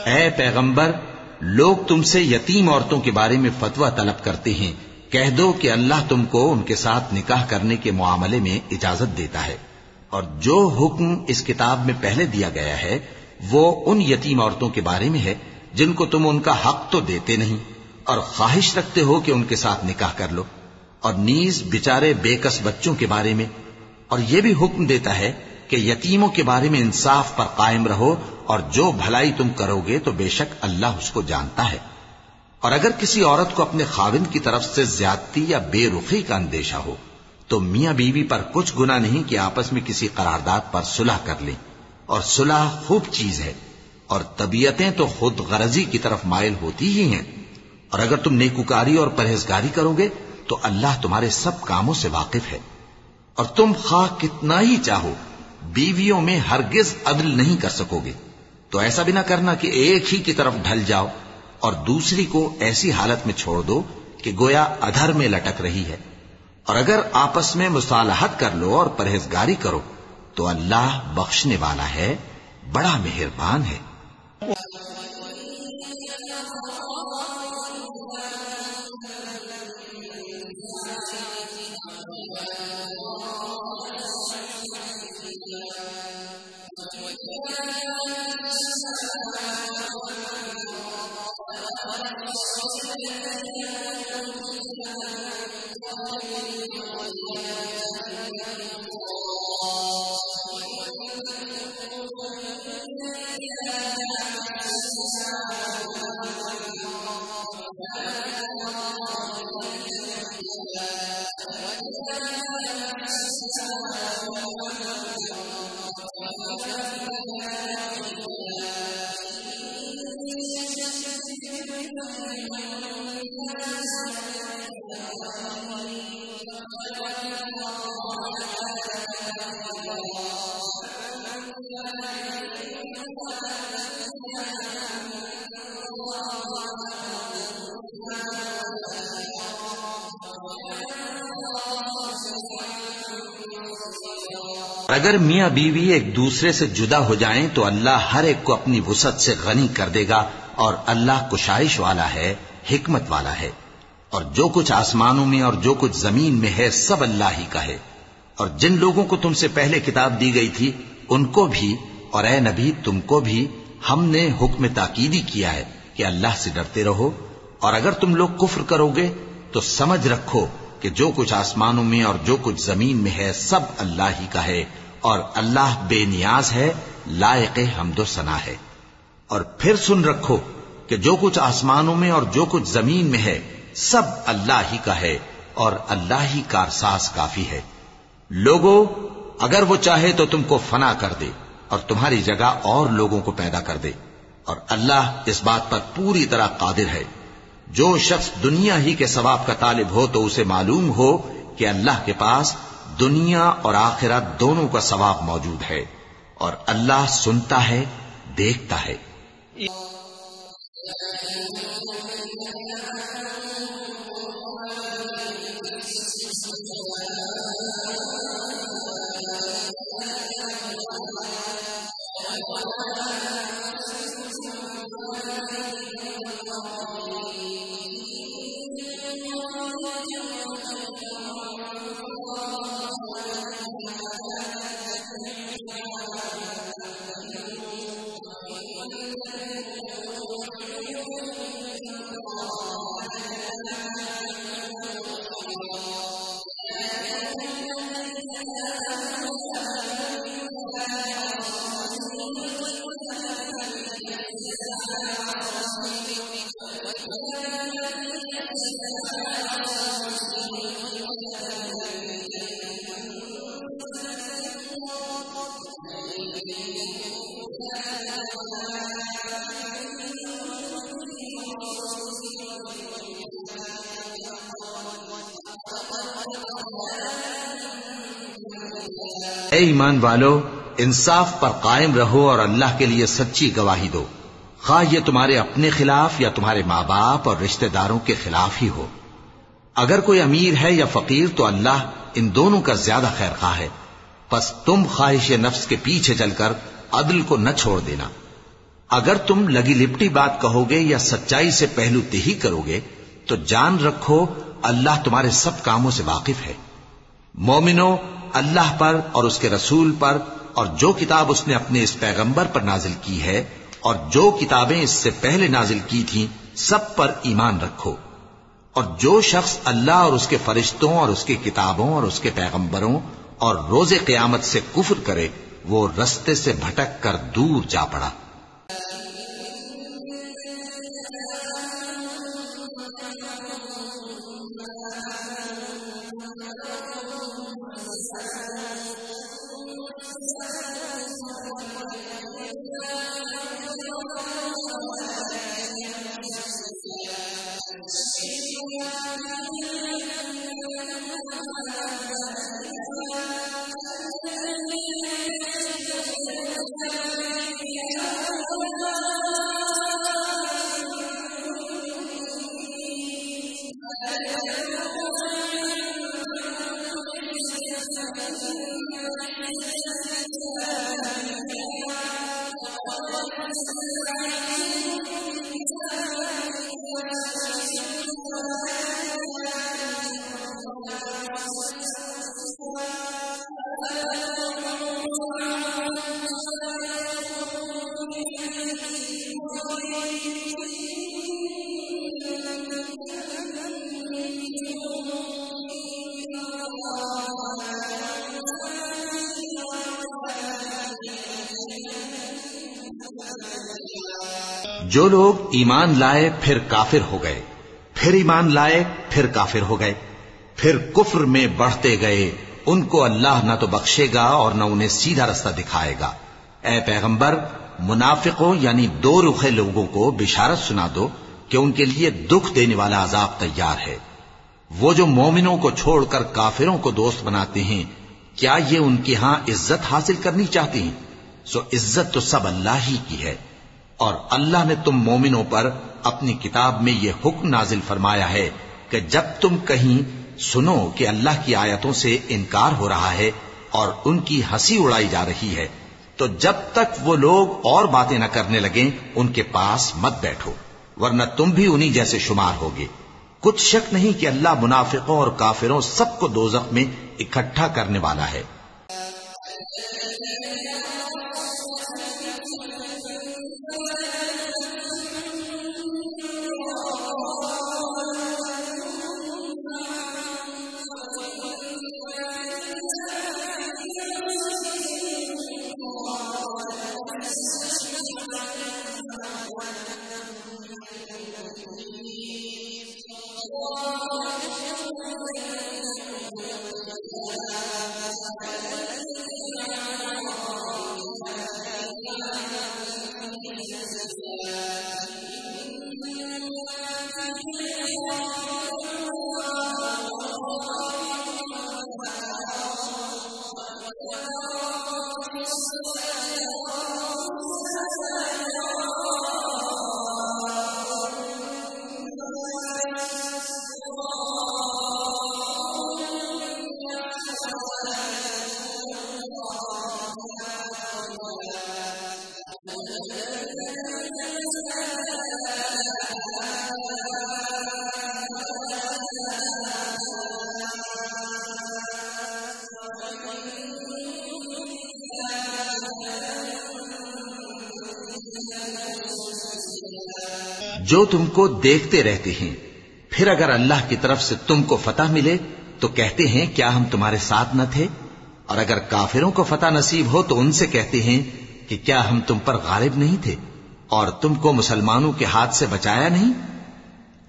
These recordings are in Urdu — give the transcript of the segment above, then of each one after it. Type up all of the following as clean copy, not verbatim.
اے پیغمبر، لوگ تم سے یتیم عورتوں کے بارے میں فتویٰ طلب کرتے ہیں، کہہ دو کہ اللہ تم کو ان کے ساتھ نکاح کرنے کے معاملے میں اجازت دیتا ہے، اور جو حکم اس کتاب میں پہلے دیا گیا ہے وہ ان یتیم عورتوں کے بارے میں ہے جن کو تم ان کا حق تو دیتے نہیں اور خواہش رکھتے ہو کہ ان کے ساتھ نکاح کر لو، اور نیز بیچارے بے کس بچوں کے بارے میں، اور یہ بھی حکم دیتا ہے کہ یتیموں کے بارے میں انصاف پر قائم رہو، اور جو بھلائی تم کرو گے تو بے شک اللہ اس کو جانتا ہے۔ اور اگر کسی عورت کو اپنے خاوند کی طرف سے زیادتی یا بے رخی کا اندیشہ ہو تو میاں بیوی پر کچھ گناہ نہیں کہ آپس میں کسی قرارداد پر صلح کر لیں، اور صلح خوب چیز ہے، اور طبیعتیں تو خود غرضی کی طرف مائل ہوتی ہی ہیں، اور اگر تم نیکوکاری اور پرہیزگاری کرو گے تو اللہ تمہارے سب کاموں سے واقف ہے۔ اور تم خواہ کتنا ہی چاہو بیویوں میں ہرگز عدل نہیں کر سکو گے، تو ایسا بھی نہ کرنا کہ ایک ہی کی طرف ڈھل جاؤ اور دوسری کو ایسی حالت میں چھوڑ دو کہ گویا ادھر میں لٹک رہی ہے، اور اگر آپس میں مصالحت کر لو اور پرہیزگاری کرو تو اللہ بخشنے والا ہے، بڑا مہربان ہے۔ اگر میاں بیوی ایک دوسرے سے جدا ہو جائیں تو اللہ ہر ایک کو اپنی وسعت سے غنی کر دے گا، اور اللہ کشائش والا ہے، حکمت والا ہے۔ اور جو کچھ آسمانوں میں اور جو کچھ زمین میں ہے سب اللہ ہی کا ہے۔ اور جن لوگوں کو تم سے پہلے کتاب دی گئی تھی ان کو بھی اور اے نبی تم کو بھی ہم نے حکم تاکیدی کیا ہے کہ اللہ سے ڈرتے رہو، اور اگر تم لوگ کفر کرو گے تو سمجھ رکھو کہ جو کچھ آسمانوں میں اور جو کچھ زمین میں ہے سب اللہ ہی کا ہے، اور اللہ بے نیاز ہے، لائق حمد و ثنا ہے۔ اور پھر سن رکھو کہ جو کچھ آسمانوں میں اور جو کچھ زمین میں ہے سب اللہ ہی کا ہے، اور اللہ ہی کارساز کافی ہے۔ لوگو اگر وہ چاہے تو تم کو فنا کر دے اور تمہاری جگہ اور لوگوں کو پیدا کر دے، اور اللہ اس بات پر پوری طرح قادر ہے۔ جو شخص دنیا ہی کے ثواب کا طالب ہو تو اسے معلوم ہو کہ اللہ کے پاس دنیا اور آخرت دونوں کا ثواب موجود ہے، اور اللہ سنتا ہے، دیکھتا ہے۔ اے ایمان والو، انصاف پر قائم رہو اور اللہ کے لیے سچی گواہی دو، خواہ یہ تمہارے اپنے خلاف یا تمہارے ماں باپ اور رشتہ داروں کے خلاف ہی ہو۔ اگر کوئی امیر ہے یا فقیر تو اللہ ان دونوں کا زیادہ خیر خواہ ہے، پس تم خواہش نفس کے پیچھے چل کر عدل کو نہ چھوڑ دینا۔ اگر تم لگی لپٹی بات کہو گے یا سچائی سے پہلو تہی کرو گے تو جان رکھو اللہ تمہارے سب کاموں سے واقف ہے۔ مومنو، اللہ پر اور اس کے رسول پر اور جو کتاب اس نے اپنے اس پیغمبر پر نازل کی ہے اور جو کتابیں اس سے پہلے نازل کی تھیں سب پر ایمان رکھو، اور جو شخص اللہ اور اس کے فرشتوں اور اس کی کتابوں اور اس کے پیغمبروں اور روز قیامت سے کفر کرے وہ رستے سے بھٹک کر دور جا پڑا۔ جو لوگ ایمان لائے پھر کافر ہو گئے، پھر ایمان لائے پھر کافر ہو گئے، پھر کفر میں بڑھتے گئے، ان کو اللہ نہ تو بخشے گا اور نہ انہیں سیدھا رستہ دکھائے گا۔ اے پیغمبر، منافقوں یعنی دو رخے لوگوں کو بشارت سنا دو کہ ان کے لیے دکھ دینے والا عذاب تیار ہے۔ وہ جو مومنوں کو چھوڑ کر کافروں کو دوست بناتے ہیں، کیا یہ ان کے ہاں عزت حاصل کرنی چاہتے ہیں؟ سو عزت تو سب اللہ ہی کی ہے، اور اللہ نے تم مومنوں پر اپنی کتاب میں یہ حکم نازل فرمایا ہے کہ جب تم کہیں سنو کہ اللہ کی آیتوں سے انکار ہو رہا ہے اور ان کی ہنسی اڑائی جا رہی ہے تو جب تک وہ لوگ اور باتیں نہ کرنے لگیں ان کے پاس مت بیٹھو، ورنہ تم بھی انہی جیسے شمار ہوگے۔ کچھ شک نہیں کہ اللہ منافقوں اور کافروں سب کو دوزخ میں اکٹھا کرنے والا ہے۔ جو تم کو دیکھتے رہتے ہیں، پھر اگر اللہ کی طرف سے تم کو فتح ملے تو کہتے ہیں کیا ہم تمہارے ساتھ نہ تھے؟ اور اگر کافروں کو فتح نصیب ہو تو ان سے کہتے ہیں کہ کیا ہم تم پر غالب نہیں تھے اور تم کو مسلمانوں کے ہاتھ سے بچایا نہیں؟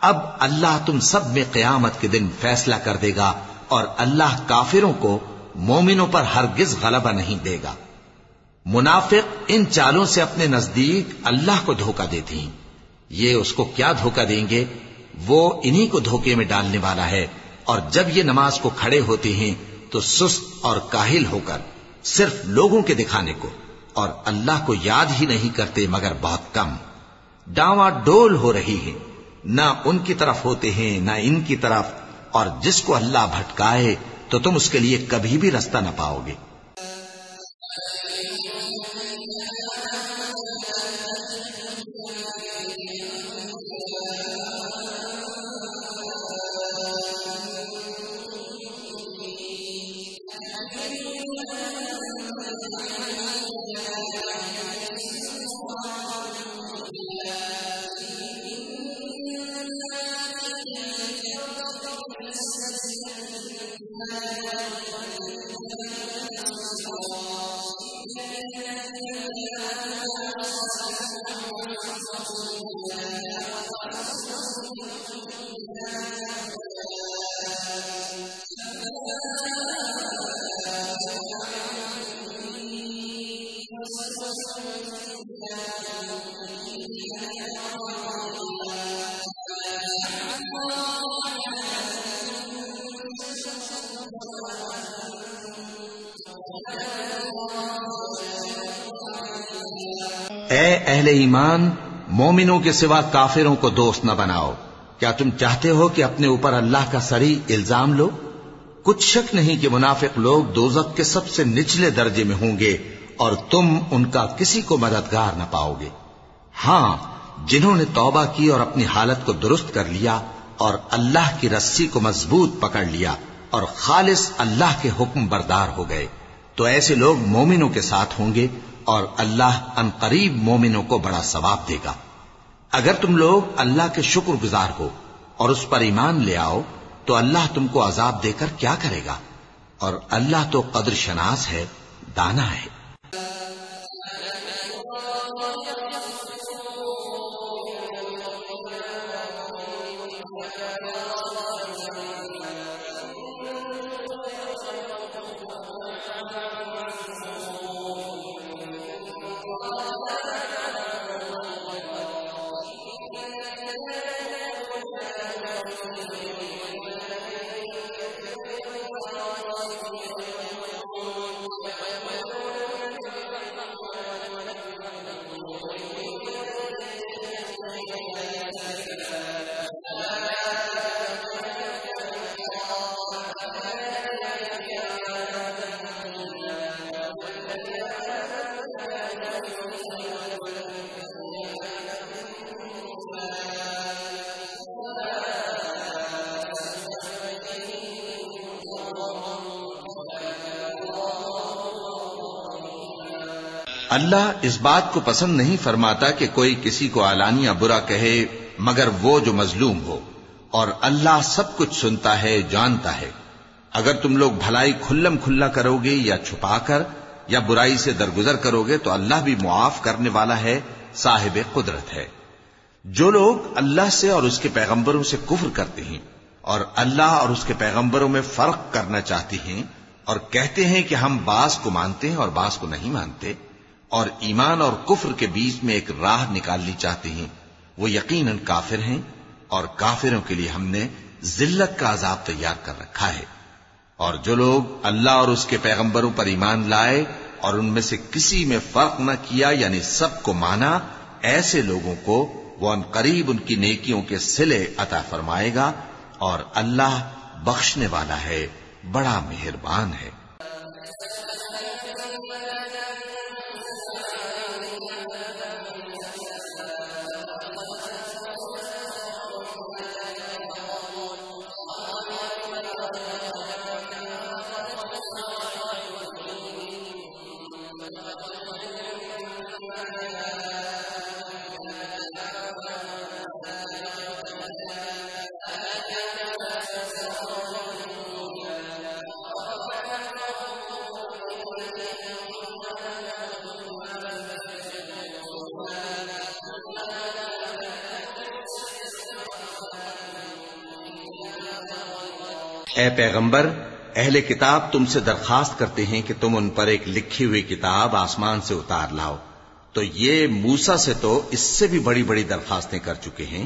اب اللہ تم سب میں قیامت کے دن فیصلہ کر دے گا، اور اللہ کافروں کو مومنوں پر ہرگز غلبہ نہیں دے گا۔ منافق ان چالوں سے اپنے نزدیک اللہ کو دھوکہ دیتے ہیں، یہ اس کو کیا دھوکہ دیں گے؟ وہ انہی کو دھوکے میں ڈالنے والا ہے۔ اور جب یہ نماز کو کھڑے ہوتے ہیں تو سست اور کاہل ہو کر صرف لوگوں کے دکھانے کو اور اللہ کو یاد ہی نہیں کرتے مگر بہت کم۔ ڈاواں ڈول ہو رہی ہے، نہ ان کی طرف ہوتے ہیں نہ ان کی طرف، اور جس کو اللہ بھٹکائے تو تم اس کے لیے کبھی بھی رستہ نہ پاؤ گے۔ اے اہل ایمان، مومنوں کے سوا کافروں کو دوست نہ بناؤ۔ کیا تم چاہتے ہو کہ اپنے اوپر اللہ کا صریح الزام لو؟ کچھ شک نہیں کہ منافق لوگ دوزخ کے سب سے نچلے درجے میں ہوں گے اور تم ان کا کسی کو مددگار نہ پاؤ گے۔ ہاں، جنہوں نے توبہ کی اور اپنی حالت کو درست کر لیا اور اللہ کی رسی کو مضبوط پکڑ لیا اور خالص اللہ کے حکم بردار ہو گئے تو ایسے لوگ مومنوں کے ساتھ ہوں گے اور اللہ ان قریب مومنوں کو بڑا ثواب دے گا۔ اگر تم لوگ اللہ کے شکر گزار ہو اور اس پر ایمان لے آؤ تو اللہ تم کو عذاب دے کر کیا کرے گا؟ اور اللہ تو قدر شناس ہے، دانا ہے۔ اللہ اس بات کو پسند نہیں فرماتا کہ کوئی کسی کو علانیہ برا کہے مگر وہ جو مظلوم ہو، اور اللہ سب کچھ سنتا ہے، جانتا ہے۔ اگر تم لوگ بھلائی کھلم کھلا کرو گے یا چھپا کر یا برائی سے درگزر کرو گے تو اللہ بھی معاف کرنے والا ہے، صاحب قدرت ہے۔ جو لوگ اللہ سے اور اس کے پیغمبروں سے کفر کرتے ہیں اور اللہ اور اس کے پیغمبروں میں فرق کرنا چاہتے ہیں اور کہتے ہیں کہ ہم بعض کو مانتے ہیں اور بعض کو نہیں مانتے، اور ایمان اور کفر کے بیچ میں ایک راہ نکالنی چاہتے ہیں، وہ یقیناً کافر ہیں، اور کافروں کے لیے ہم نے ذلت کا عذاب تیار کر رکھا ہے۔ اور جو لوگ اللہ اور اس کے پیغمبروں پر ایمان لائے اور ان میں سے کسی میں فرق نہ کیا یعنی سب کو مانا، ایسے لوگوں کو وہ ان قریب ان کی نیکیوں کے صلے عطا فرمائے گا، اور اللہ بخشنے والا ہے، بڑا مہربان ہے۔ اے پیغمبر، اہل کتاب تم سے درخواست کرتے ہیں کہ تم ان پر ایک لکھی ہوئی کتاب آسمان سے اتار لاؤ، تو یہ موسیٰ سے تو اس سے بھی بڑی بڑی درخواستیں کر چکے ہیں۔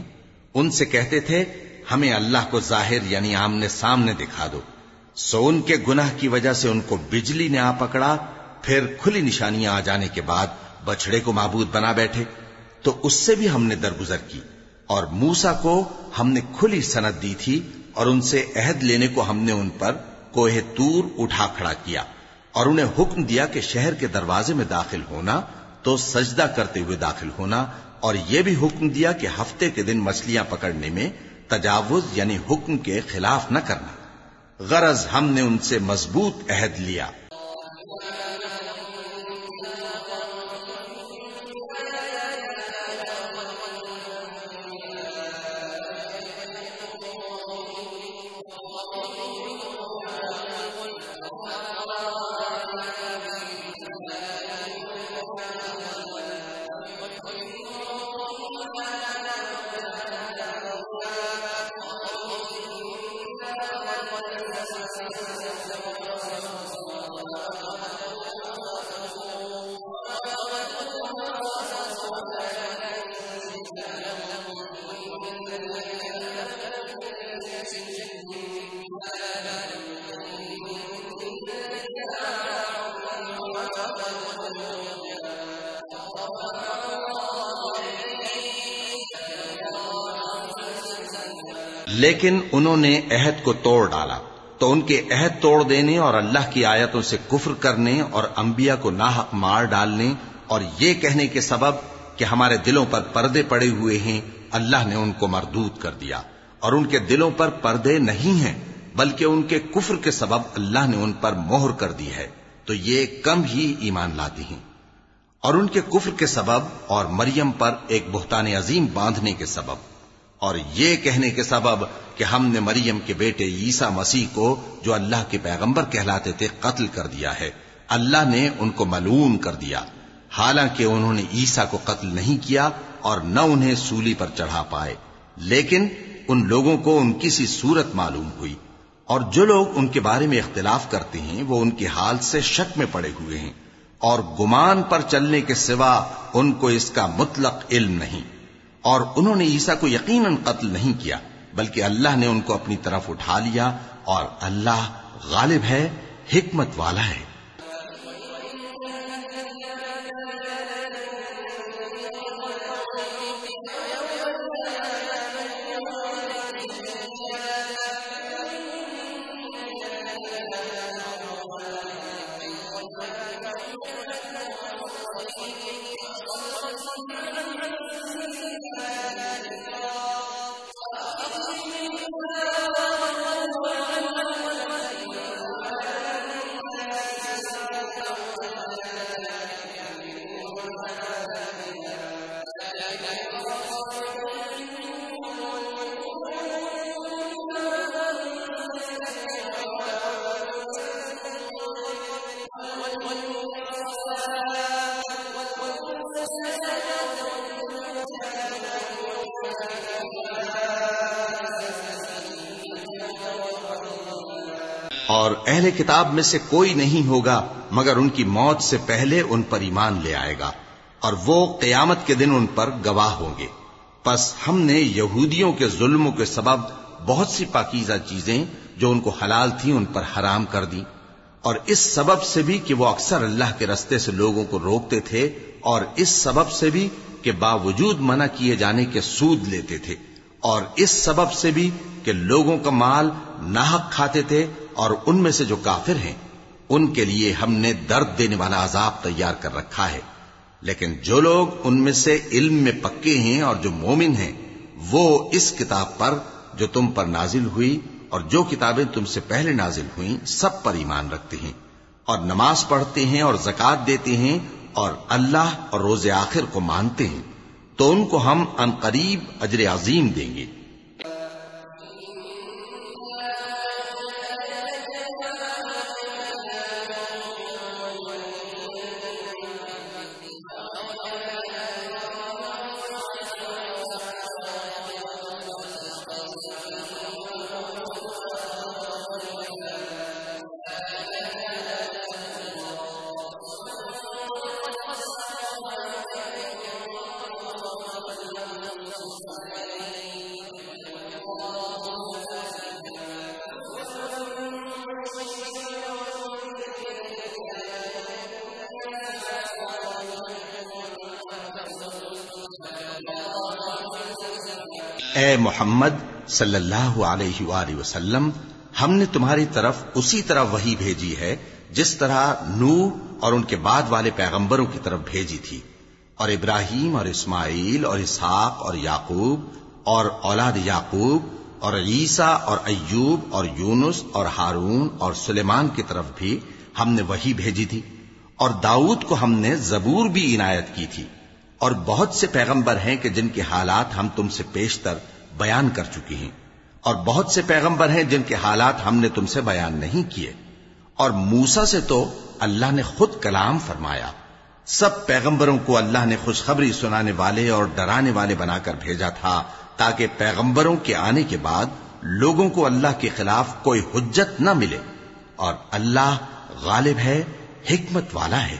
ان سے کہتے تھے ہمیں اللہ کو ظاہر یعنی آمنے سامنے دکھا دو، سو ان کے گناہ کی وجہ سے ان کو بجلی نے آ پکڑا، پھر کھلی نشانیاں آ جانے کے بعد بچڑے کو معبود بنا بیٹھے، تو اس سے بھی ہم نے درگزر کی۔ اور موسیٰ کو ہم نے کھلی سند دی تھی، اور ان سے عہد لینے کو ہم نے ان پر کوہ طور اٹھا کھڑا کیا، اور انہیں حکم دیا کہ شہر کے دروازے میں داخل ہونا تو سجدہ کرتے ہوئے داخل ہونا، اور یہ بھی حکم دیا کہ ہفتے کے دن مچھلیاں پکڑنے میں تجاوز یعنی حکم کے خلاف نہ کرنا۔ غرض ہم نے ان سے مضبوط عہد لیا۔ لیکن انہوں نے عہد کو توڑ ڈالا، تو ان کے عہد توڑ دینے اور اللہ کی آیتوں سے کفر کرنے اور انبیاء کو ناحق مار ڈالنے اور یہ کہنے کے سبب کہ ہمارے دلوں پر پردے پڑے ہوئے ہیں، اللہ نے ان کو مردود کر دیا، اور ان کے دلوں پر پردے نہیں ہیں بلکہ ان کے کفر کے سبب اللہ نے ان پر مہر کر دی ہے، تو یہ کم ہی ایمان لاتے ہیں۔ اور ان کے کفر کے سبب اور مریم پر ایک بہتان عظیم باندھنے کے سبب اور یہ کہنے کے سبب کہ ہم نے مریم کے بیٹے عیسیٰ مسیح کو جو اللہ کے پیغمبر کہلاتے تھے قتل کر دیا ہے، اللہ نے ان کو ملعون کر دیا، حالانکہ انہوں نے عیسیٰ کو قتل نہیں کیا اور نہ انہیں سولی پر چڑھا پائے، لیکن ان لوگوں کو ان کی سی صورت معلوم ہوئی، اور جو لوگ ان کے بارے میں اختلاف کرتے ہیں وہ ان کے حال سے شک میں پڑے ہوئے ہیں، اور گمان پر چلنے کے سوا ان کو اس کا مطلق علم نہیں، اور انہوں نے عیسیٰ کو یقیناً قتل نہیں کیا بلکہ اللہ نے ان کو اپنی طرف اٹھا لیا، اور اللہ غالب ہے، حکمت والا ہے۔ اور اہل کتاب میں سے کوئی نہیں ہوگا مگر ان کی موت سے پہلے ان پر ایمان لے آئے گا، اور وہ قیامت کے دن ان پر گواہ ہوں گے۔ پس ہم نے یہودیوں کے ظلموں کے سبب بہت سی پاکیزہ چیزیں جو ان کو حلال تھیں ان پر حرام کر دیں، اور اس سبب سے بھی کہ وہ اکثر اللہ کے رستے سے لوگوں کو روکتے تھے، اور اس سبب سے بھی کہ باوجود منع کیے جانے کے سود لیتے تھے، اور اس سبب سے بھی کہ لوگوں کا مال ناحق کھاتے تھے، اور ان میں سے جو کافر ہیں ان کے لیے ہم نے درد دینے والا عذاب تیار کر رکھا ہے۔ لیکن جو لوگ ان میں سے علم میں پکے ہیں اور جو مومن ہیں وہ اس کتاب پر جو تم پر نازل ہوئی اور جو کتابیں تم سے پہلے نازل ہوئیں سب پر ایمان رکھتے ہیں، اور نماز پڑھتے ہیں اور زکوٰۃ دیتے ہیں اور اللہ اور روز آخر کو مانتے ہیں، تو ان کو ہم عنقریب اجر عظیم دیں گے۔ اے محمد صلی اللہ علیہ وآلہ وسلم، ہم نے تمہاری طرف اسی طرح وحی بھیجی ہے جس طرح نوح اور ان کے بعد والے پیغمبروں کی طرف بھیجی تھی، اور ابراہیم اور اسماعیل اور اسحاق اور یعقوب اور اولاد یعقوب اور عیسیٰ اور ایوب اور یونس اور ہارون اور سلیمان کی طرف بھی ہم نے وحی بھیجی تھی، اور داؤد کو ہم نے زبور بھی عنایت کی تھی، اور بہت سے پیغمبر ہیں کہ جن کے حالات ہم تم سے پیشتر بیان کر چکی ہیں، اور بہت سے پیغمبر ہیں جن کے حالات ہم نے تم سے بیان نہیں کیے، اور موسیٰ سے تو اللہ نے خود کلام فرمایا۔ سب پیغمبروں کو اللہ نے خوشخبری سنانے والے اور ڈرانے والے بنا کر بھیجا تھا تاکہ پیغمبروں کے آنے کے بعد لوگوں کو اللہ کے خلاف کوئی حجت نہ ملے، اور اللہ غالب ہے، حکمت والا ہے۔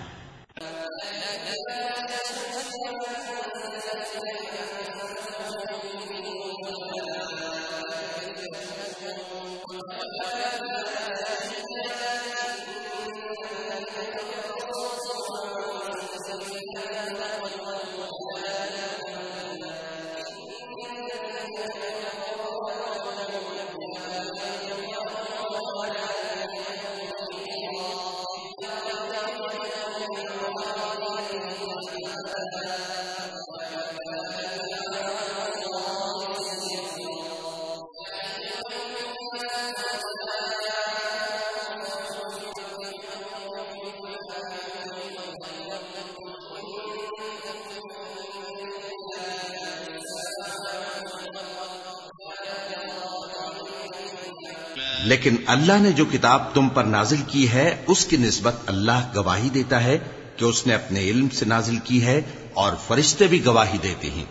لیکن اللہ نے جو کتاب تم پر نازل کی ہے اس کی نسبت اللہ گواہی دیتا ہے کہ اس نے اپنے علم سے نازل کی ہے، اور فرشتے بھی گواہی دیتے ہیں،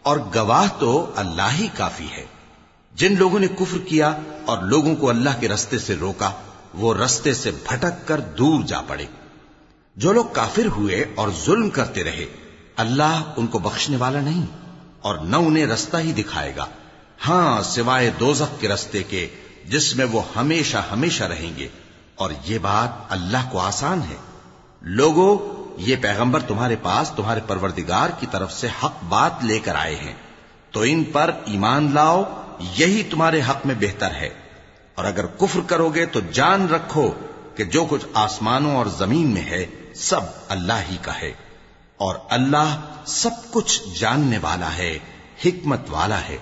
اور گواہ تو اللہ ہی کافی ہے۔ جن لوگوں نے کفر کیا اور لوگوں کو اللہ کے رستے سے روکا، وہ رستے سے بھٹک کر دور جا پڑے۔ جو لوگ کافر ہوئے اور ظلم کرتے رہے، اللہ ان کو بخشنے والا نہیں اور نہ انہیں رستہ ہی دکھائے گا، ہاں سوائے دوزخ کے رستے کے جس میں وہ ہمیشہ ہمیشہ رہیں گے، اور یہ بات اللہ کو آسان ہے۔ لوگوں، یہ پیغمبر تمہارے پاس تمہارے پروردگار کی طرف سے حق بات لے کر آئے ہیں، تو ان پر ایمان لاؤ، یہی تمہارے حق میں بہتر ہے، اور اگر کفر کرو گے تو جان رکھو کہ جو کچھ آسمانوں اور زمین میں ہے سب اللہ ہی کا ہے، اور اللہ سب کچھ جاننے والا ہے، حکمت والا ہے۔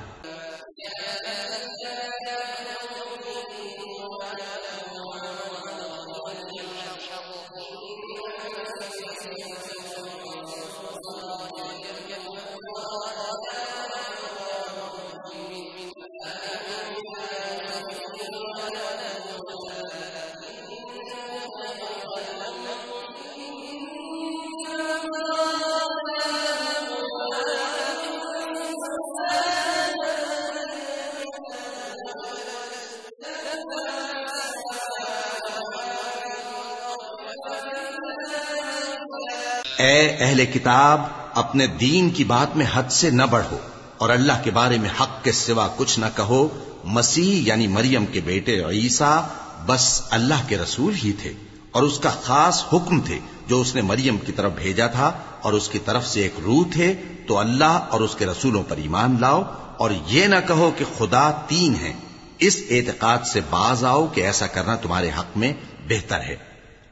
اے اہل کتاب، اپنے دین کی بات میں حد سے نہ بڑھو اور اللہ کے بارے میں حق کے سوا کچھ نہ کہو۔ مسیح یعنی مریم کے بیٹے عیسیٰ بس اللہ کے رسول ہی تھے اور اس کا خاص حکم تھے جو اس نے مریم کی طرف بھیجا تھا، اور اس کی طرف سے ایک روح تھے۔ تو اللہ اور اس کے رسولوں پر ایمان لاؤ، اور یہ نہ کہو کہ خدا تین ہیں۔ اس اعتقاد سے باز آؤ کہ ایسا کرنا تمہارے حق میں بہتر ہے۔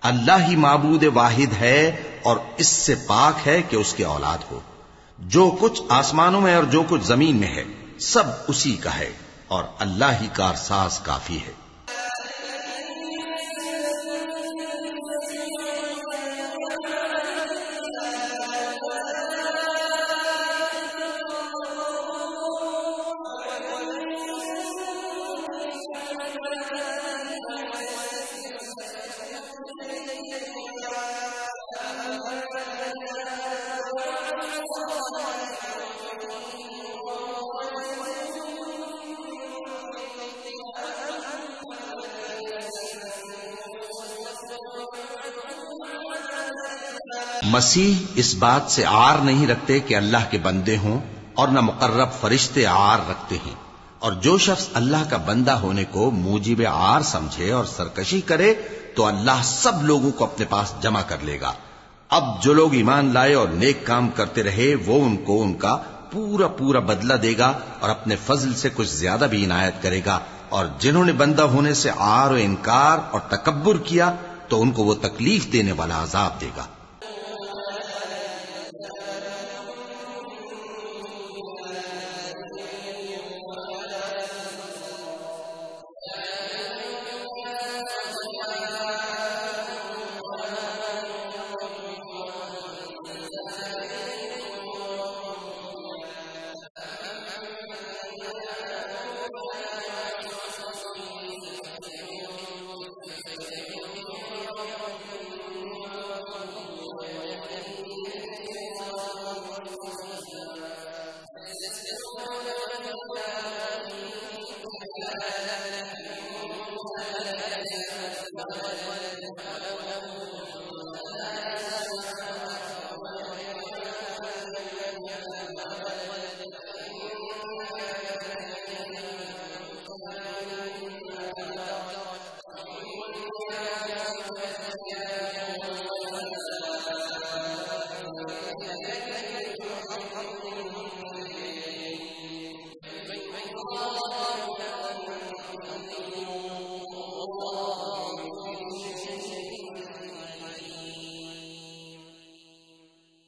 اللہ ہی معبود واحد ہے اور اس سے پاک ہے کہ اس کی اولاد ہو۔ جو کچھ آسمانوں میں اور جو کچھ زمین میں ہے سب اسی کا ہے، اور اللہ ہی کارساز کافی ہے۔ مسیح اس بات سے عار نہیں رکھتے کہ اللہ کے بندے ہوں، اور نہ مقرب فرشتے عار رکھتے ہیں، اور جو شخص اللہ کا بندہ ہونے کو موجب عار سمجھے اور سرکشی کرے تو اللہ سب لوگوں کو اپنے پاس جمع کر لے گا۔ اب جو لوگ ایمان لائے اور نیک کام کرتے رہے وہ ان کو ان کا پورا پورا بدلہ دے گا اور اپنے فضل سے کچھ زیادہ بھی عنایت کرے گا، اور جنہوں نے بندہ ہونے سے عار و انکار اور تکبر کیا تو ان کو وہ تکلیف دینے والا عذاب دے گا۔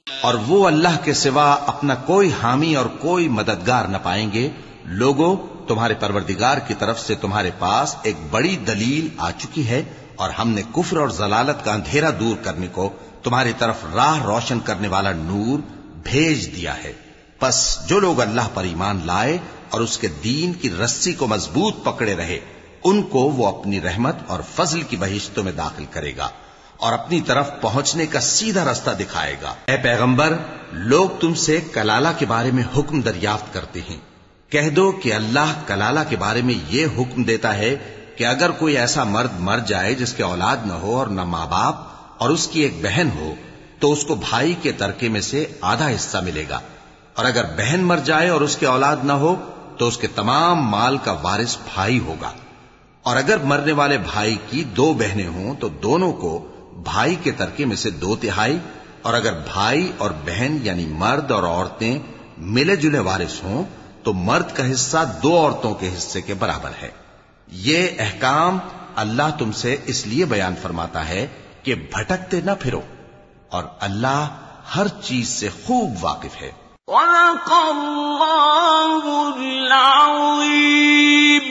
اور وہ اللہ کے سوا اپنا کوئی حامی اور کوئی مددگار نہ پائیں گے۔ لوگوں، تمہارے پروردگار کی طرف سے تمہارے پاس ایک بڑی دلیل آ چکی ہے، اور ہم نے کفر اور ضلالت کا اندھیرا دور کرنے کو تمہاری طرف راہ روشن کرنے والا نور بھیج دیا ہے۔ پس جو لوگ اللہ پر ایمان لائے اور اس کے دین کی رسی کو مضبوط پکڑے رہے، ان کو وہ اپنی رحمت اور فضل کی بہشتوں میں داخل کرے گا اور اپنی طرف پہنچنے کا سیدھا راستہ دکھائے گا۔ اے پیغمبر، لوگ تم سے کلالہ کے بارے میں حکم دریافت کرتے ہیں۔ کہہ دو کہ اللہ کلالہ کے بارے میں یہ حکم دیتا ہے کہ اگر کوئی ایسا مرد مر جائے جس کے اولاد نہ ہو اور نہ ماں باپ اور اس کی ایک بہن ہو تو اس کو بھائی کے ترکے میں سے آدھا حصہ ملے گا، اور اگر بہن مر جائے اور اس کے اولاد نہ ہو تو اس کے تمام مال کا وارث بھائی ہوگا، اور اگر مرنے والے بھائی کی دو بہنیں ہوں تو دونوں کو بھائی کے ترکے میں سے 2/3، اور اگر بھائی اور بہن یعنی مرد اور عورتیں ملے جلے وارث ہوں تو مرد کا حصہ 2 عورتوں کے حصے کے برابر ہے۔ یہ احکام اللہ تم سے اس لیے بیان فرماتا ہے کہ بھٹکتے نہ پھرو، اور اللہ ہر چیز سے خوب واقف ہے۔ صدق اللہ العظیم۔